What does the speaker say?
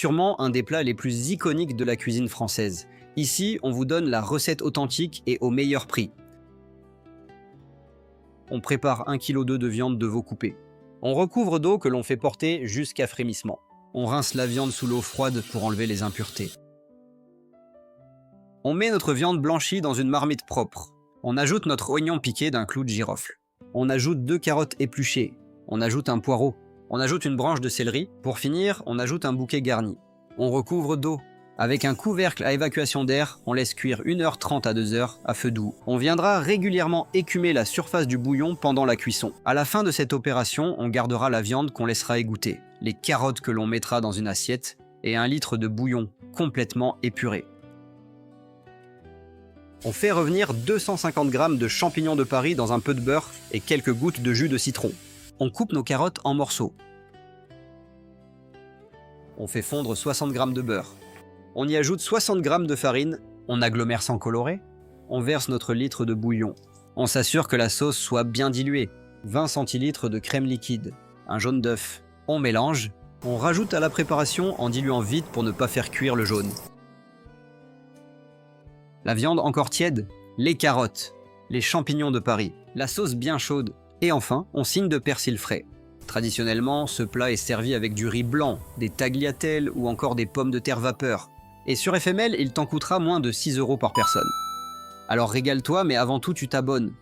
sûrement un des plats les plus iconiques de la cuisine française. Ici, on vous donne la recette authentique et au meilleur prix. On prépare 1 kg de viande de veau coupée. On recouvre d'eau que l'on fait porter jusqu'à frémissement. On rince la viande sous l'eau froide pour enlever les impuretés. On met notre viande blanchie dans une marmite propre. On ajoute notre oignon piqué d'un clou de girofle. On ajoute 2 carottes épluchées. On ajoute un poireau. On ajoute une branche de céleri. Pour finir, on ajoute un bouquet garni. On recouvre d'eau. Avec un couvercle à évacuation d'air, on laisse cuire 1h30 à 2h à feu doux. On viendra régulièrement écumer la surface du bouillon pendant la cuisson. À la fin de cette opération, on gardera la viande qu'on laissera égoutter, les carottes que l'on mettra dans une assiette et 1 litre de bouillon complètement épuré. On fait revenir 250 g de champignons de Paris dans un peu de beurre et quelques gouttes de jus de citron. On coupe nos carottes en morceaux. On fait fondre 60 g de beurre. On y ajoute 60 g de farine, on agglomère sans colorer, on verse notre litre de bouillon. On s'assure que la sauce soit bien diluée, 20 centilitres de crème liquide, un jaune d'œuf. On mélange, on rajoute à la préparation en diluant vite pour ne pas faire cuire le jaune. La viande encore tiède, les carottes, les champignons de Paris, la sauce bien chaude, et enfin, on signe de persil frais. Traditionnellement, ce plat est servi avec du riz blanc, des tagliatelles ou encore des pommes de terre vapeur. Et sur FML, il t'en coûtera moins de 6 € par personne. Alors régale-toi, mais avant tout tu t'abonnes